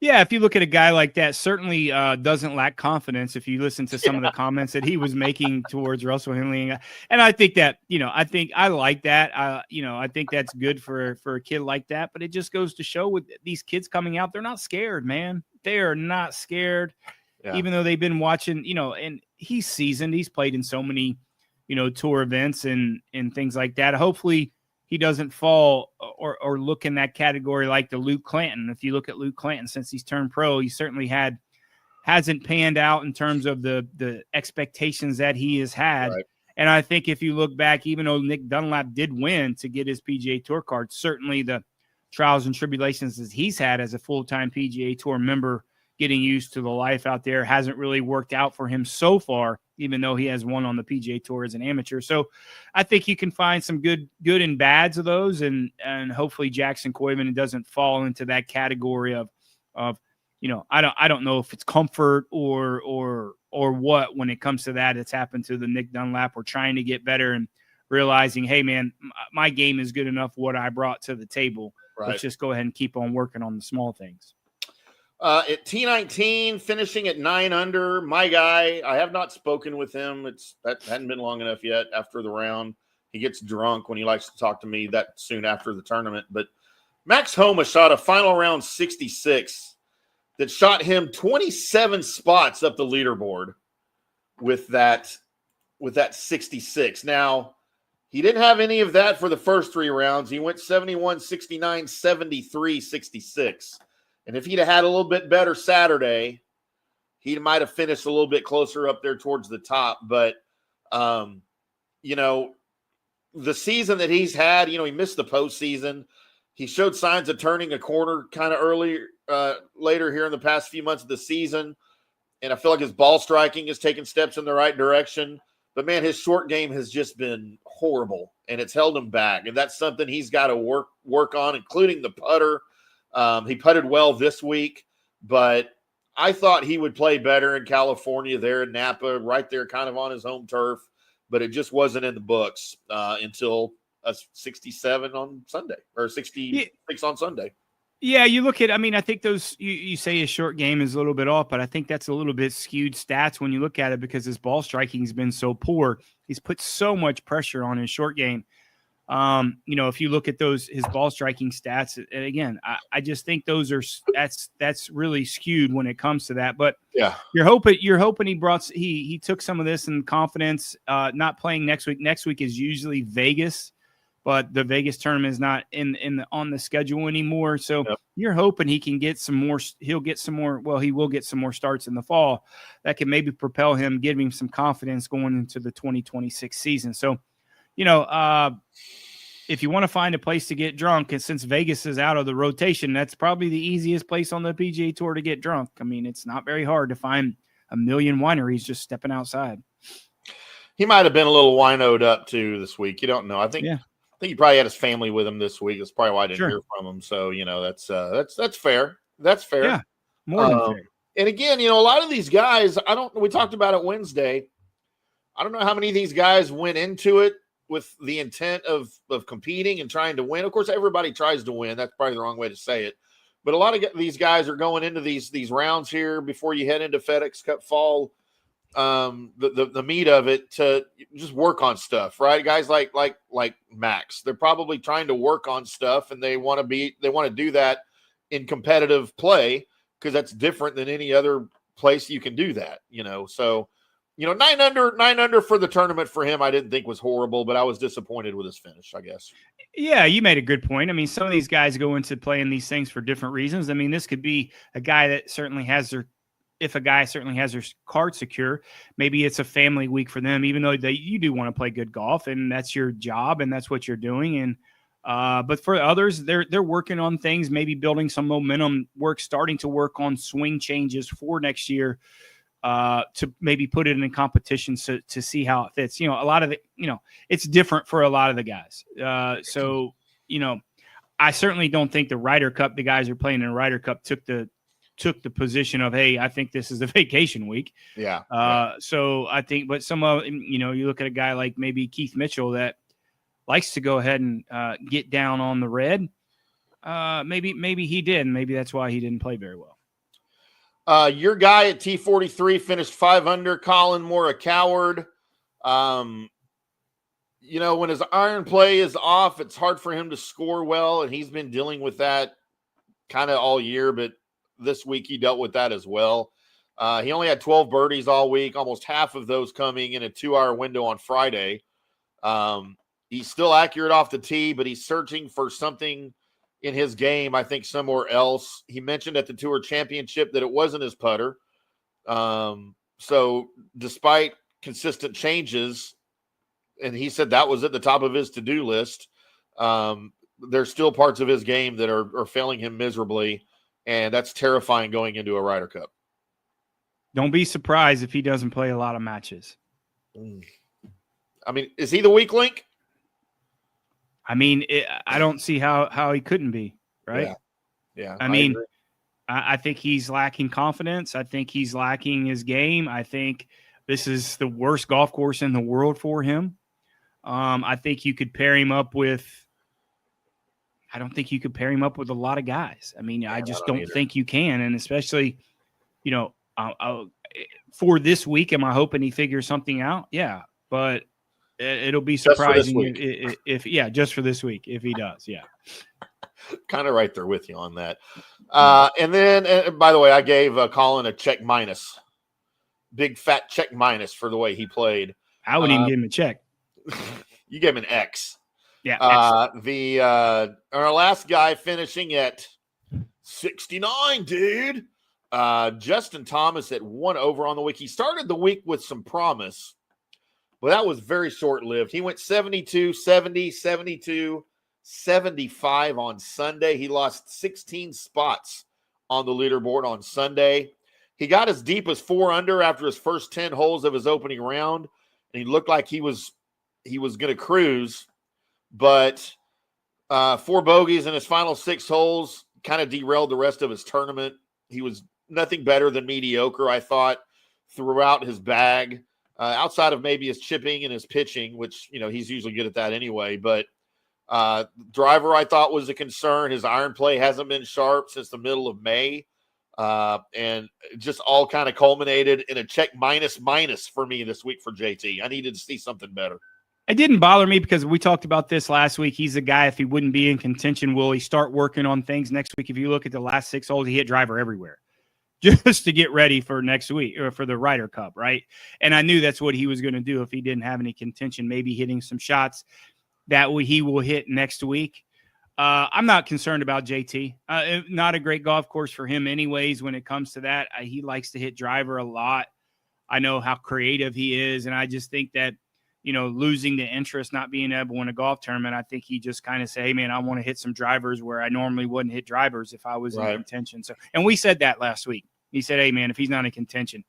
Yeah, if you look at a guy like that, certainly doesn't lack confidence. If you listen to some of the comments that he was making towards Russell Henley, and I think that I like that. I think that's good for a kid like that. But it just goes to show with these kids coming out, they're not scared, man. They are not scared, even though they've been watching. And he's seasoned. He's played in so many, tour events and things like that. Hopefully, he doesn't fall or look in that category like the Luke Clanton. If you look at Luke Clanton since he's turned pro, he certainly hasn't panned out in terms of the expectations that he has had. Right. And I think if you look back, even though Nick Dunlap did win to get his PGA Tour card, certainly the trials and tribulations that he's had as a full-time PGA Tour member, getting used to the life out there, hasn't really worked out for him so far, even though he has won on the PGA Tour as an amateur. So I think you can find some good and bads of those, and hopefully Jackson Coyven doesn't fall into that category of I don't know if it's comfort or what when it comes to that. It's happened to the Nick Dunlap. We're trying to get better and realizing, hey man, my game is good enough what I brought to the table. Right. Let's just go ahead and keep on working on the small things. At T19, finishing at 9 under, my guy, I have not spoken with him. That hadn't been long enough yet after the round. He gets drunk when he likes to talk to me that soon after the tournament. But Max Homa shot a final round 66 that shot him 27 spots up the leaderboard with that 66. Now, he didn't have any of that for the first 3 rounds. He went 71, 69, 73, 66. And if he'd have had a little bit better Saturday, he might have finished a little bit closer up there towards the top. But, the season that he's had, he missed the postseason. He showed signs of turning a corner kind of later here in the past few months of the season. And I feel like his ball striking is taking steps in the right direction. But, man, his short game has just been horrible, and it's held him back. And that's something he's got to work on, including the putter. He putted well this week, but I thought he would play better in California, there in Napa, right there, kind of on his home turf, but it just wasn't in the books until 67 on Sunday, or 66 on Sunday. Yeah, you look at, I mean, I think those, you say his short game is a little bit off, but I think that's a little bit skewed stats when you look at it because his ball striking has been so poor. He's put so much pressure on his short game. If you look at his ball striking stats, and again, I just think that's really skewed when it comes to that. But yeah, you're hoping he took some of this in confidence, not playing next week. Next week is usually Vegas, but the Vegas tournament is not on the schedule anymore. So You're hoping he can get some more. He'll get some more. Well, he will get some more starts in the fall that can maybe propel him, give him some confidence going into the 2026 season. So, if you want to find a place to get drunk, and since Vegas is out of the rotation, that's probably the easiest place on the PGA Tour to get drunk. I mean, it's not very hard to find a million wineries just stepping outside. He might have been a little winoed up too this week. You don't know. I think he probably had his family with him this week. That's probably why I didn't hear from him. So that's fair. That's fair. Yeah, more than fair. And again, a lot of these guys, we talked about it Wednesday. I don't know how many of these guys went into it with the intent of competing and trying to win. Of course, everybody tries to win. That's probably the wrong way to say it. But a lot of these guys are going into these rounds here before you head into FedEx Cup fall, the meat of it, to just work on stuff, right? Guys like Max, they're probably trying to work on stuff, and they want to do that in competitive play because that's different than any other place you can do that, So, 9 under for the tournament for him, I didn't think was horrible, but I was disappointed with his finish, I guess. Yeah, you made a good point. I mean, some of these guys go into playing these things for different reasons. I mean, this could be a guy that certainly has their card secure, maybe it's a family week for them, even though you do want to play good golf and that's your job and that's what you're doing. And but for others, they're working on things, maybe building some momentum, starting to work on swing changes for next year. To maybe put it in competition to see how it fits. A lot of it's different for a lot of the guys. So, I certainly don't think the Ryder Cup, the guys who are playing in the Ryder Cup took the position of, hey, I think this is the vacation week. Yeah. So I think, but some of, you look at a guy like maybe Keith Mitchell that likes to go ahead and get down on the red. Maybe he did. And maybe that's why he didn't play very well. Your guy at T43 finished 5 under, Colin Moore, a coward. When his iron play is off, it's hard for him to score well, and he's been dealing with that kind of all year, but this week he dealt with that as well. He only had 12 birdies all week, almost half of those coming in a 2-hour window on Friday. He's still accurate off the tee, but he's searching for something in his game, I think, somewhere else. He mentioned at the Tour Championship that it wasn't his putter. So despite consistent changes, and he said that was at the top of his to-do list, there's still parts of his game that are failing him miserably, and that's terrifying going into a Ryder Cup. Don't be surprised if he doesn't play a lot of matches. I mean, is he the weak link? I mean, I don't see how he couldn't be, right? Yeah. I mean, I think he's lacking confidence. I think he's lacking his game. I think this is the worst golf course in the world for him. I think you could pair him up with – I don't think you could pair him up with a lot of guys. I mean, I just don't think you can, and especially, for this week, am I hoping he figures something out? Yeah, but – it'll be surprising if just for this week, if he does. Yeah. Kind of right there with you on that. And then, by the way, I gave Colin a check minus, big fat check minus for the way he played. I wouldn't even give him a check. You gave him an X. Yeah. Our last guy finishing at 69, dude. Justin Thomas at 1 over on the week. He started the week with some promise, but that was very short-lived. He went 72, 70, 72, 75 on Sunday. He lost 16 spots on the leaderboard on Sunday. He got as deep as 4 under after his first 10 holes of his opening round, and he looked like he was going to cruise. But 4 bogeys in his final 6 holes kind of derailed the rest of his tournament. He was nothing better than mediocre, I thought, throughout his bag, outside of maybe his chipping and his pitching, which, he's usually good at that anyway. But driver, I thought, was a concern. His iron play hasn't been sharp since the middle of May. And just all kind of culminated in a check minus for me this week for JT. I needed to see something better. It didn't bother me because we talked about this last week. He's a guy, if he wouldn't be in contention, will he start working on things next week? If you look at the last 6 holes, he hit driver everywhere just to get ready for next week or for the Ryder Cup, right? And I knew that's what he was going to do if he didn't have any contention, maybe hitting some shots that he will hit next week. I'm not concerned about JT. Not a great golf course for him anyways when it comes to that. He likes to hit driver a lot. I know how creative he is, and I just think that, losing the interest, not being able to win a golf tournament, I think he just kind of say, hey, man, I want to hit some drivers where I normally wouldn't hit drivers if I was in contention. So, and we said that last week. He said, hey, man, if he's not in contention,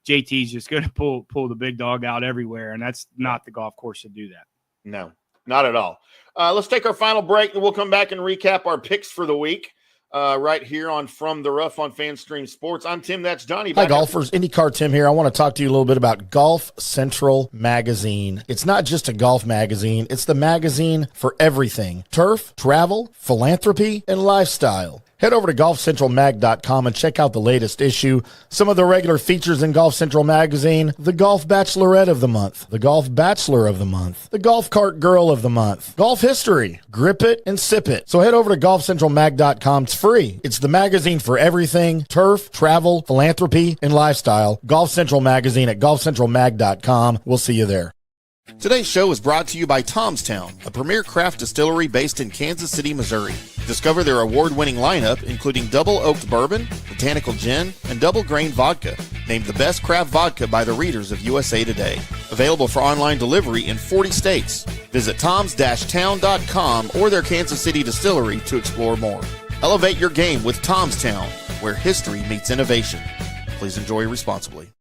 JT's just going to pull the big dog out everywhere, and that's not the golf course to do that. No, not at all. Let's take our final break, and we'll come back and recap our picks for the week right here on From the Rough on FanStream Sports. I'm Tim. That's Johnny. Hi, golfers. IndyCarTim here. I want to talk to you a little bit about Golf Central Magazine. It's not just a golf magazine. It's the magazine for everything: turf, travel, philanthropy, and lifestyle. Head over to golfcentralmag.com and check out the latest issue. Some of the regular features in Golf Central Magazine: the Golf Bachelorette of the Month, the Golf Bachelor of the Month, the Golf Cart Girl of the Month, Golf History, Grip It and Sip It. So head over to golfcentralmag.com. It's free. It's the magazine for everything: turf, travel, philanthropy, and lifestyle. Golf Central Magazine at golfcentralmag.com. We'll see you there. Today's show is brought to you by Tomstown, a premier craft distillery based in Kansas City, Missouri. Discover their award-winning lineup, including double oaked bourbon, botanical gin, and double grain vodka, named the best craft vodka by the readers of USA Today. Available for online delivery in 40 states. Visit toms-town.com or their Kansas City distillery to explore more. Elevate your game with Tomstown, where history meets innovation. Please enjoy responsibly.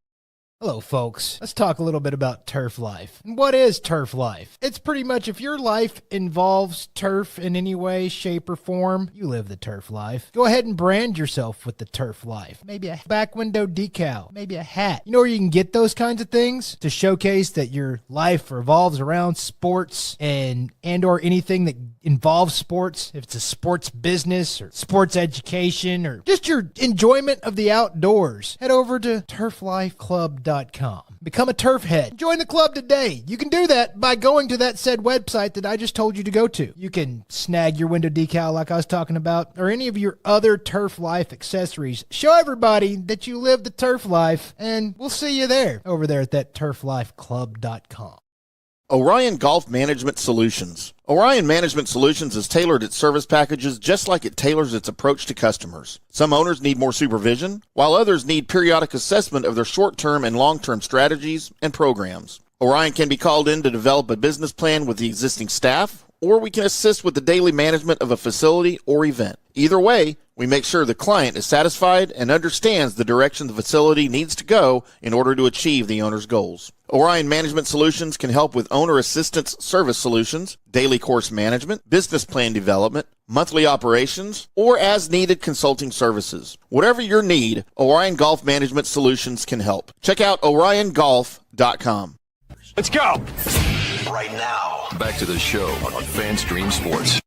Hello, folks. Let's talk a little bit about turf life. And what is turf life? It's pretty much if your life involves turf in any way, shape, or form, you live the turf life. Go ahead and brand yourself with the turf life. Maybe a back window decal, maybe a hat. You know where you can get those kinds of things to showcase that your life revolves around sports and or anything that involves sports. If it's a sports business or sports education or just your enjoyment of the outdoors, head over to turflifeclub.com. Become a turf head. Join the club today. You can do that by going to that said website that I just told you to go to. You can snag your window decal like I was talking about, or any of your other turf life accessories. Show everybody that you live the turf life, and we'll see you there over there at that turflifeclub.com. Orion Golf Management Solutions. Orion Management Solutions has tailored its service packages just like it tailors its approach to customers. Some owners need more supervision, while others need periodic assessment of their short-term and long-term strategies and programs. Orion can be called in to develop a business plan with the existing staff, or we can assist with the daily management of a facility or event. Either way, we make sure the client is satisfied and understands the direction the facility needs to go in order to achieve the owner's goals. Orion Management Solutions can help with owner assistance service solutions, daily course management, business plan development, monthly operations, or as-needed consulting services. Whatever your need, Orion Golf Management Solutions can help. Check out oriongolf.com. Let's go! Right now, back to the show on FanStream Sports.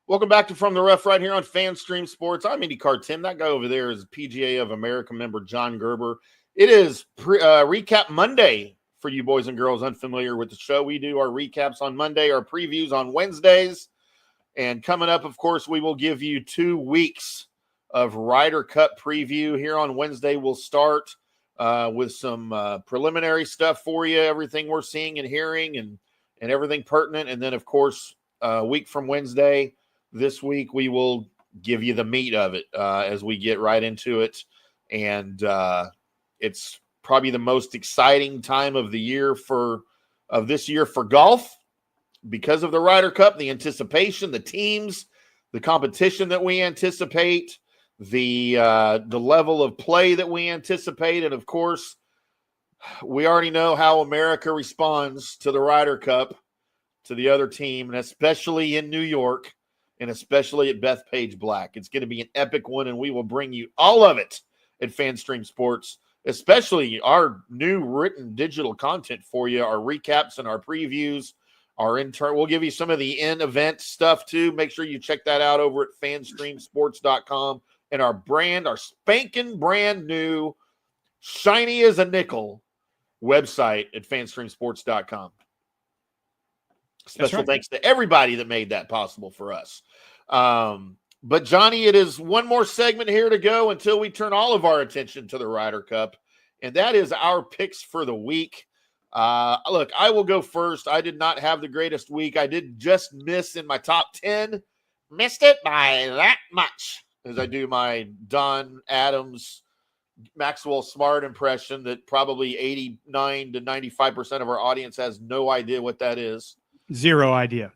Welcome back to From the Rough right here on FanStream Sports. I'm IndyCarTim. That guy over there is PGA of America member John Gerber. It is Recap Monday for you boys and girls unfamiliar with the show. We do our recaps on Monday, our previews on Wednesdays. And coming up, of course, we will give you 2 weeks of Ryder Cup preview. Here on Wednesday, we'll start with some preliminary stuff for you, everything we're seeing and hearing and everything pertinent. And then, of course, a week from Wednesday, this week, we will give you the meat of it as we get right into it. And it's probably the most exciting time of the year of this year for golf because of the Ryder Cup, the anticipation, the teams, the competition that we anticipate, the level of play that we anticipate. And, of course, we already know how America responds to the Ryder Cup, to the other team, and especially in New York. and especially at Bethpage Black. It's going to be an epic one, and we will bring you all of it at FanStream Sports, especially our new written digital content for you, our recaps and our previews, we'll give you some of the in-event stuff too. Make sure you check that out over at fanstreamsports.com, and our spanking brand new, shiny as a nickel website at fanstreamsports.com. Special thanks to everybody that made that possible for us. But Johnny, it is one more segment here to go until we turn all of our attention to the Ryder Cup, and that is our picks for the week. Look, I will go first. I did not have the greatest week. I did just miss in my top 10. Missed it by that much, as I do my Don Adams, Maxwell Smart impression that probably 89 to 95% of our audience has no idea what that is. Zero idea.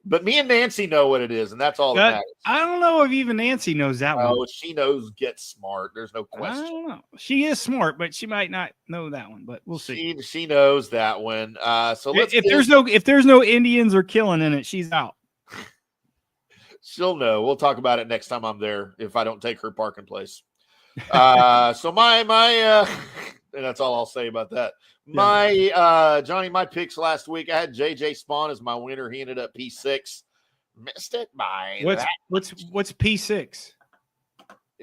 But me and Nancy know what it is, and that's all that matters. I don't know if even Nancy knows that one. Oh, she knows Get Smart. There's no question. I don't know. She is smart, but she might not know that one, but we'll see. She knows that one. So if there's no Indians or killing in it, she's out. She'll know. We'll talk about it next time I'm there if I don't take her parking place. So my and that's all I'll say about that. Johnny, my picks last week, I had JJ Spawn as my winner. He ended up P6. Missed it by what's P6?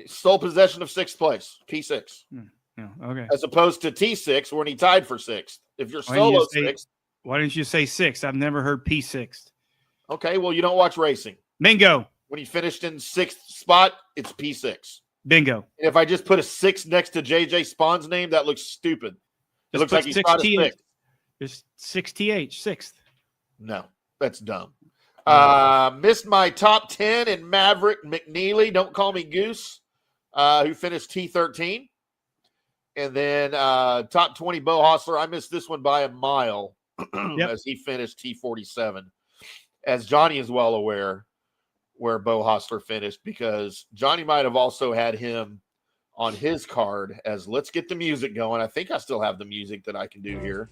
Sole possession of sixth place. P6. Okay. As opposed to T6 when he tied for sixth. If you're solo sixth. Why didn't you say sixth? I've never heard P6. Okay, well, you don't watch racing. Bingo. When he finished in sixth spot, it's P6. Bingo. And if I just put a 6 next to JJ Spawn's name, that looks stupid. It looks like he's got a 6. There's 6TH, sixth. No, that's dumb. Missed my top 10 in Maverick McNeely. Don't call me Goose, who finished T13. And then top 20 Bo Hostler. I missed this one by a mile as he finished T47. As Johnny is well aware where Bo Hostler finished, because Johnny might have also had him on his card as let's get the music going. I think I still have the music that I can do here.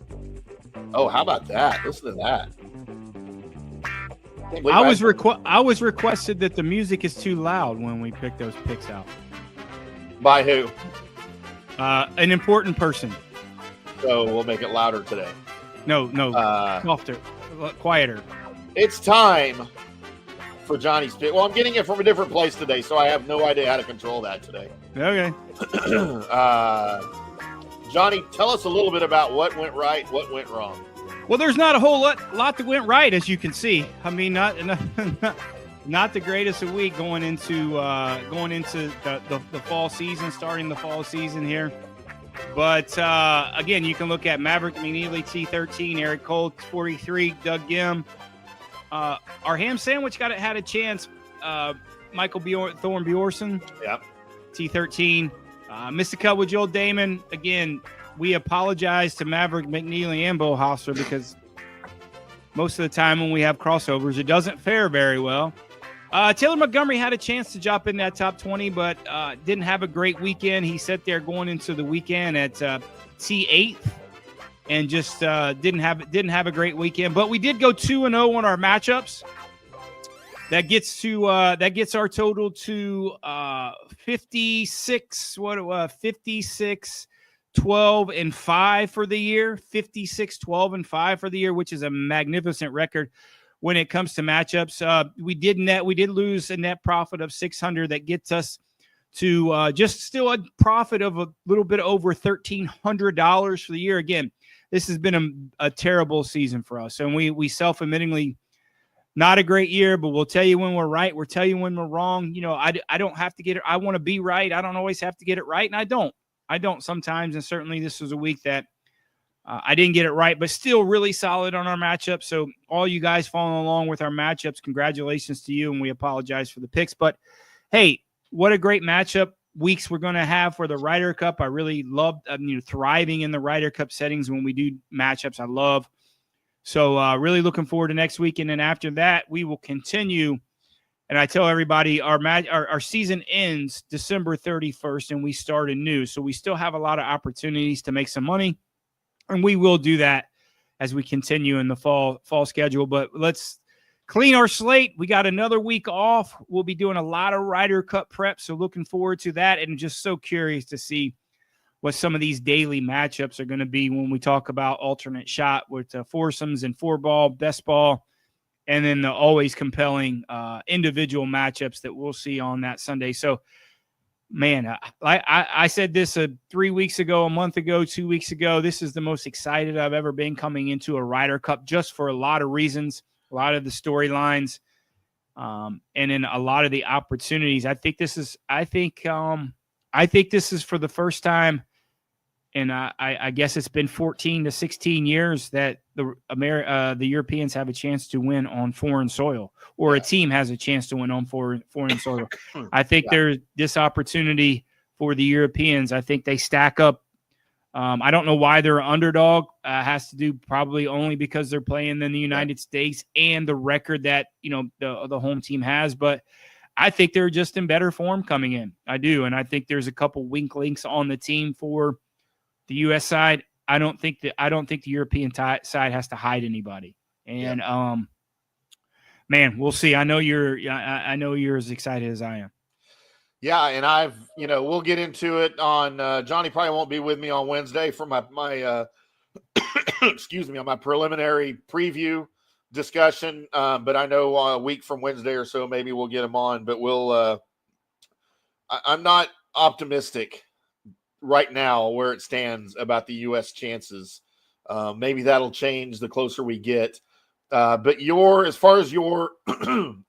Oh, how about that? Listen to that. I was requested that the music is too loud when we pick those picks out. By who? An important person. So we'll make it louder today. No, softer, quieter. It's time for Johnny's pick. Well, I'm getting it from a different place today, so I have no idea how to control that today. Okay. Johnny, tell us a little bit about what went right, what went wrong. Well, there's not a whole lot that went right, as you can see. I mean, not the greatest of week going into the fall season, starting the fall season here. But again, you can look at Maverick McNeely T13, Eric Cole 43, Doug Gim. Our ham sandwich had a chance. Michael Thorne Bjorson, T13. Missed the cut with Joel Damon. Again, we apologize to Maverick McNeely and Bo Hostler because most of the time when we have crossovers, it doesn't fare very well. Taylor Montgomery had a chance to jump in that top 20, but didn't have a great weekend. He sat there going into the weekend at T8 and just didn't have a great weekend. But we did go 2-0 on our matchups. That gets our total to 56. 56, 12, and 5 for the year. 56, 12, and 5 for the year, which is a magnificent record when it comes to matchups. We did lose a net profit of 600. That gets us to just still a profit of a little bit over $1,300 for the year. Again, this has been a terrible season for us, and we self-admittingly not a great year, but we'll tell you when we're right. We'll tell you when we're wrong. You know, I don't have to get it. I want to be right. I don't always have to get it right, and I don't sometimes, and certainly this was a week that I didn't get it right, but still really solid on our matchup. So all you guys following along with our matchups, congratulations to you, and we apologize for the picks. But, hey, what a great matchup weeks we're going to have for the Ryder Cup. I really love thriving in the Ryder Cup settings when we do matchups. I love. So really looking forward to next week. And then after that, we will continue. And I tell everybody our season ends December 31st, and we start anew. So we still have a lot of opportunities to make some money. And we will do that as we continue in the fall schedule. But let's clean our slate. We got another week off. We'll be doing a lot of Ryder Cup prep, so looking forward to that, and just so curious to see what some of these daily matchups are going to be when we talk about alternate shot with foursomes and 4-ball, best ball, and then the always compelling individual matchups that we'll see on that Sunday. So, man, I said this 3 weeks ago, a month ago, 2 weeks ago. This is the most excited I've ever been coming into a Ryder Cup, just for a lot of reasons, a lot of the storylines, and then a lot of the opportunities. I think this is for the first time. And I guess it's been 14 to 16 years that the Europeans have a chance to win on foreign soil, or a team has a chance to win on foreign soil. I think there's this opportunity for the Europeans. I think they stack up. I don't know why they're an underdog. Has to do probably only because they're playing in the United States and the record that the home team has. But I think they're just in better form coming in. I do, and I think there's a couple wink links on the team for the U.S. side. I don't think the European side has to hide anybody. And man, we'll see. I know you're as excited as I am. Yeah, and we'll get into it on. Johnny probably won't be with me on Wednesday for my excuse me, on my preliminary preview discussion. But I know a week from Wednesday or so, maybe we'll get him on. But I'm not optimistic right now where it stands about the U.S. chances. Maybe that'll change the closer we get. But as far as your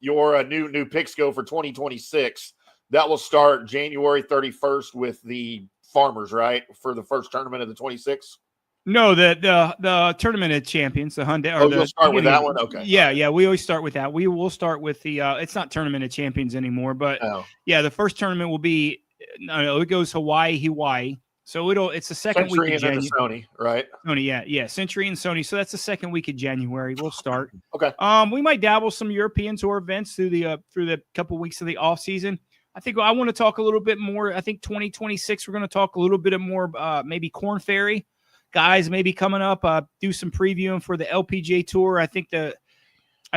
new picks go for 2026, that will start January 31st with the Farmers, right? For the first tournament of the 26? No, the Tournament of Champions, the Hyundai. You'll start with that one? Okay. Yeah, we always start with that. We will start with the it's not Tournament of Champions anymore, but the first tournament will be it goes Hawaii. So it's the second Century week of January. Sony, right? Sony, Century and Sony. So that's the second week of January. We'll start. Okay. We might dabble some European Tour events through the couple weeks of the off season. I think I want to talk a little bit more. I think 2026 we're going to talk a little bit more maybe Corn Ferry guys maybe coming up. Do some previewing for the LPGA Tour. I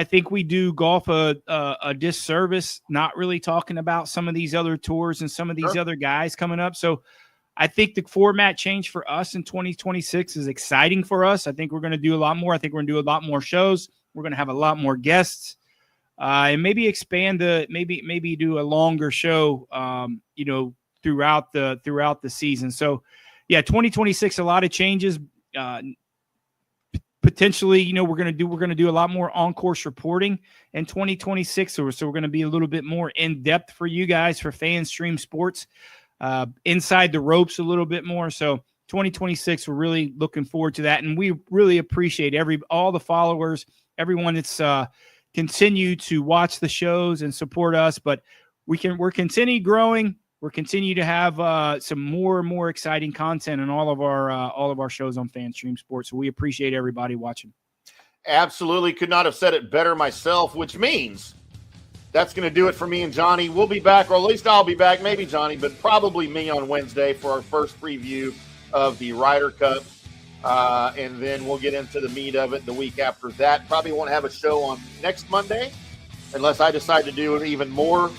think we do golf a disservice not really talking about some of these other tours and some of these other guys coming up. So I think the format change for us in 2026 is exciting for us. I think we're going to do a lot more. I think we're going to do a lot more shows. We're going to have a lot more guests, and maybe expand maybe do a longer show, throughout the season. So, 2026, a lot of changes. Potentially, we're going to do a lot more on-course reporting in 2026. So we're going to be a little bit more in depth for you guys, for FanStream Sports, inside the ropes a little bit more. So 2026, we're really looking forward to that. And we really appreciate all the followers, everyone that's continued to watch the shows and support us, but we're continue growing. We're continue to have some more and more exciting content in all of our shows on FanStream Sports. So we appreciate everybody watching. Absolutely, could not have said it better myself. Which means that's going to do it for me and Johnny. We'll be back, or at least I'll be back. Maybe Johnny, but probably me on Wednesday for our first preview of the Ryder Cup, and then we'll get into the meat of it the week after that. Probably won't have a show on next Monday unless I decide to do even more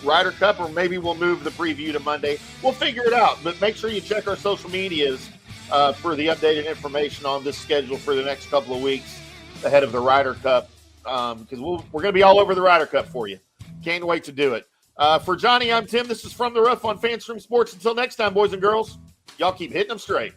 Ryder Cup, or maybe we'll move the preview to Monday. We'll figure it out, but make sure you check our social medias for the updated information on this schedule for the next couple of weeks ahead of the Ryder Cup, because we're going to be all over the Ryder Cup for you. Can't wait to do it. For Johnny, I'm Tim. This is From the Rough on FanStream Sports. Until next time, boys and girls, y'all keep hitting them straight.